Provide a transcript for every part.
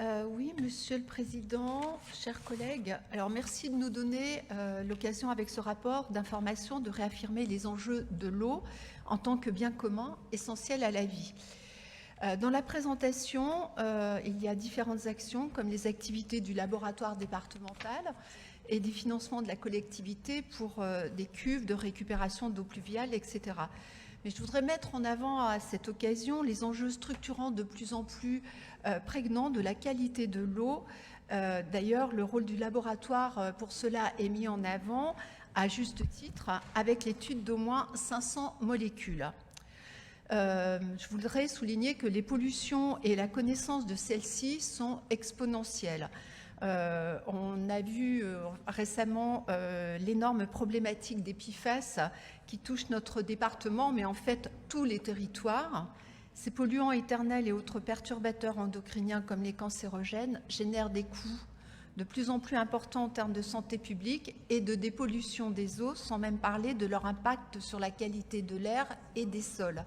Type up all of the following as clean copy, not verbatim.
Oui, Monsieur le Président, chers collègues. Alors, merci de nous donner l'occasion avec ce rapport d'information de réaffirmer les enjeux de l'eau en tant que bien commun essentiel à la vie. Dans la présentation, il y a différentes actions comme les activités du laboratoire départemental et des financements de la collectivité pour des cuves de récupération d'eau pluviale, etc. Mais je voudrais mettre en avant à cette occasion les enjeux structurants de plus en plus prégnants de la qualité de l'eau. D'ailleurs, le rôle du laboratoire pour cela est mis en avant à juste titre avec l'étude d'au moins 500 molécules. Je voudrais souligner que les pollutions et la connaissance de celles-ci sont exponentielles. On a vu récemment l'énorme problématique des PFAS qui touche notre département, mais en fait tous les territoires. Ces polluants éternels et autres perturbateurs endocriniens comme les cancérogènes génèrent des coûts de plus en plus importants en termes de santé publique et de dépollution des eaux, sans même parler de leur impact sur la qualité de l'air et des sols.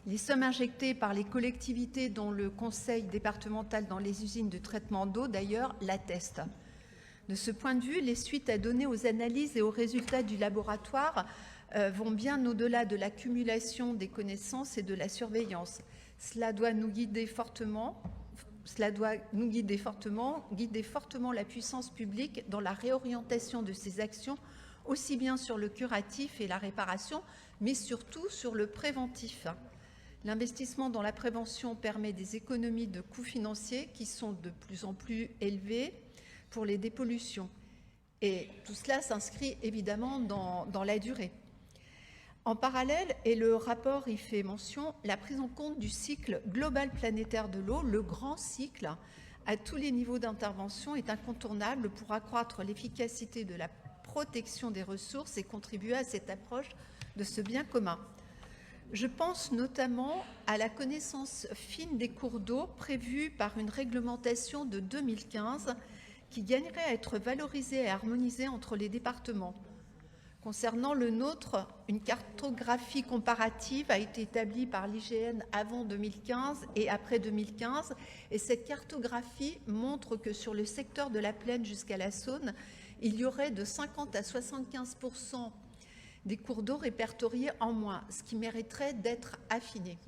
Les sommes injectées par les collectivités, dont le conseil départemental dans les usines de traitement d'eau d'ailleurs, l'attestent. De ce point de vue, les suites à donner aux analyses et aux résultats du laboratoire vont bien au-delà de l'accumulation des connaissances et de la surveillance. Cela doit nous guider fortement, guider fortement la puissance publique dans la réorientation de ses actions, aussi bien sur le curatif et la réparation, mais surtout sur le préventif. L'investissement dans la prévention permet des économies de coûts financiers qui sont de plus en plus élevés pour les dépollutions. Et tout cela s'inscrit évidemment dans la durée. En parallèle, et le rapport y fait mention, la prise en compte du cycle global planétaire de l'eau, le grand cycle, à tous les niveaux d'intervention est incontournable pour accroître l'efficacité de la protection des ressources et contribuer à cette approche de ce bien commun. Je pense notamment à la connaissance fine des cours d'eau prévue par une réglementation de 2015 qui gagnerait à être valorisée et harmonisée entre les départements. Concernant le nôtre, une cartographie comparative a été établie par l'IGN avant 2015 et après 2015, et cette cartographie montre que sur le secteur de la Plaine jusqu'à la Saône, il y aurait de 50 à 75% des cours d'eau répertoriés en moins, ce qui mériterait d'être affiné.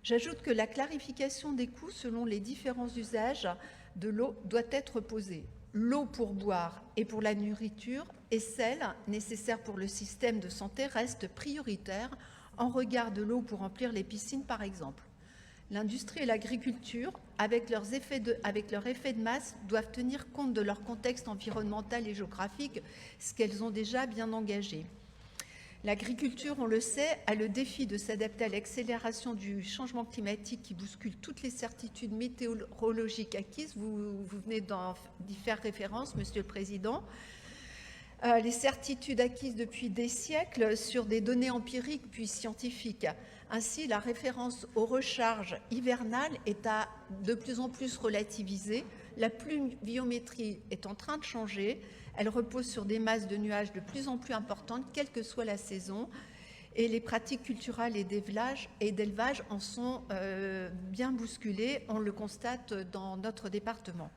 J'ajoute que la clarification des coûts selon les différents usages de l'eau doit être posée. L'eau pour boire et pour la nourriture et celle nécessaire pour le système de santé reste prioritaire en regard de l'eau pour remplir les piscines par exemple. L'industrie et l'agriculture, avec leur effet de masse, doivent tenir compte de leur contexte environnemental et géographique, ce qu'elles ont déjà bien engagé. L'agriculture, on le sait, a le défi de s'adapter à l'accélération du changement climatique qui bouscule toutes les certitudes météorologiques acquises. Vous venez d'y faire référence, Monsieur le Président. Les certitudes acquises depuis des siècles sur des données empiriques puis scientifiques. Ainsi, la référence aux recharges hivernales est de plus en plus relativisée. La pluviométrie est en train de changer. Elle repose sur des masses de nuages de plus en plus importantes, quelle que soit la saison. Et les pratiques culturelles et d'élevage en sont bien bousculées. On le constate dans notre département.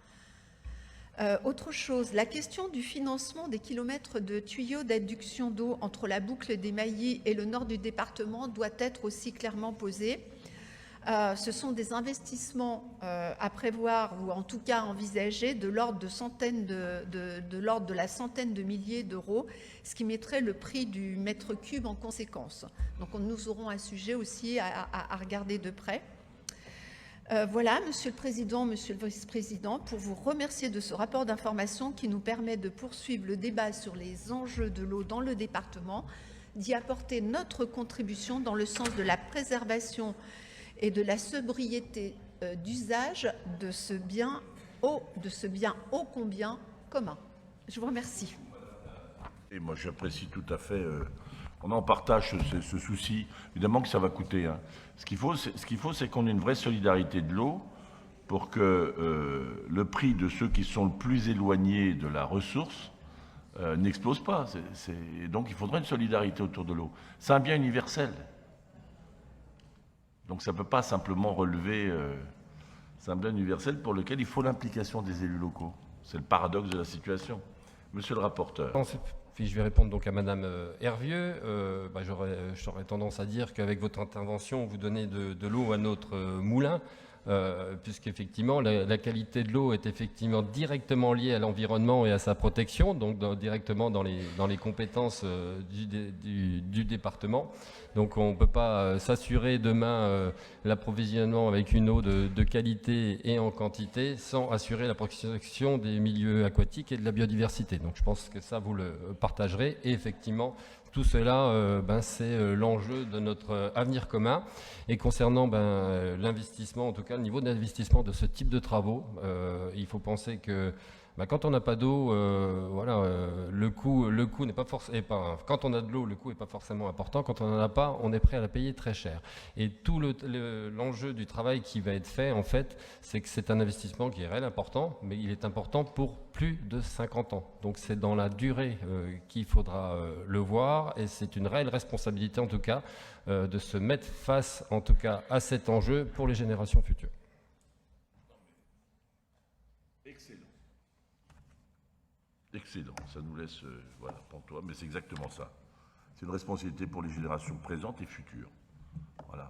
Autre chose, la question du financement des kilomètres de tuyaux d'adduction d'eau entre la boucle des Maillis et le nord du département doit être aussi clairement posée. Ce sont des investissements à prévoir ou en tout cas envisagés de l'ordre de la centaine de milliers d'euros, ce qui mettrait le prix du mètre cube en conséquence. Donc nous aurons un sujet aussi à regarder de près. Voilà, Monsieur le Président, Monsieur le Vice-président, pour vous remercier de ce rapport d'information qui nous permet de poursuivre le débat sur les enjeux de l'eau dans le département, d'y apporter notre contribution dans le sens de la préservation et de la sobriété d'usage de ce bien ô combien commun. Je vous remercie. Et moi, j'apprécie tout à fait. On en partage ce souci. Évidemment que ça va coûter. Hein. Ce qu'il faut, c'est qu'on ait une vraie solidarité de l'eau pour que le prix de ceux qui sont le plus éloignés de la ressource n'explose pas. Donc, il faudrait une solidarité autour de l'eau. C'est un bien universel. Donc, ça ne peut pas simplement relever C'est un bien universel pour lequel il faut l'implication des élus locaux. C'est le paradoxe de la situation. Monsieur le rapporteur. Puis je vais répondre donc à Madame Hervieux. J'aurais tendance à dire qu'avec votre intervention, vous donnez de l'eau à notre moulin, puisqu'effectivement, la qualité de l'eau est effectivement directement liée à l'environnement et à sa protection, donc directement dans les compétences du département. Donc on ne peut pas s'assurer demain l'approvisionnement avec une eau de qualité et en quantité sans assurer la protection des milieux aquatiques et de la biodiversité. Donc je pense que ça, vous le partagerez. Et effectivement, tout cela, c'est l'enjeu de notre avenir commun. Et concernant l'investissement, en tout cas le niveau d'investissement de ce type de travaux, il faut penser que quand on n'a pas d'eau, le coût n'est pas forcément. Quand on a de l'eau, le coût n'est pas forcément important. Quand on n'en a pas, on est prêt à la payer très cher. Et tout l'enjeu du travail qui va être fait, en fait, c'est que c'est un investissement qui est réel important, mais il est important pour plus de 50 ans. Donc c'est dans la durée qu'il faudra le voir, et c'est une réelle responsabilité, en tout cas, de se mettre face, en tout cas, à cet enjeu pour les générations futures. Excellent, ça nous laisse, voilà, Pantois, mais c'est exactement ça. C'est une responsabilité pour les générations présentes et futures. Voilà,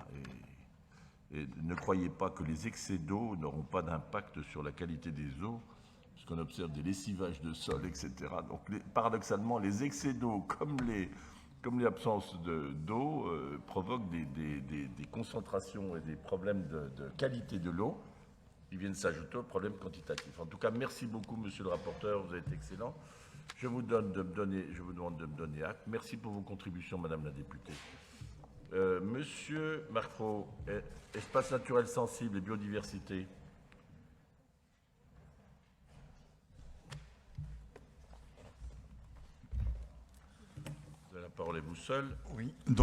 et ne croyez pas que les excès d'eau n'auront pas d'impact sur la qualité des eaux, puisqu'on observe des lessivages de sol, etc. Donc, paradoxalement, les excès d'eau, comme les absences d'eau, provoquent des concentrations et des problèmes de qualité de l'eau, qui viennent s'ajouter aux problèmes quantitatifs. En tout cas, merci beaucoup, monsieur le rapporteur, vous êtes excellent. Je vous demande de me donner acte. Merci pour vos contributions, madame la députée. Monsieur Marcreau, espace naturel sensible et biodiversité. Vous avez la parole, et vous seul. Oui, donc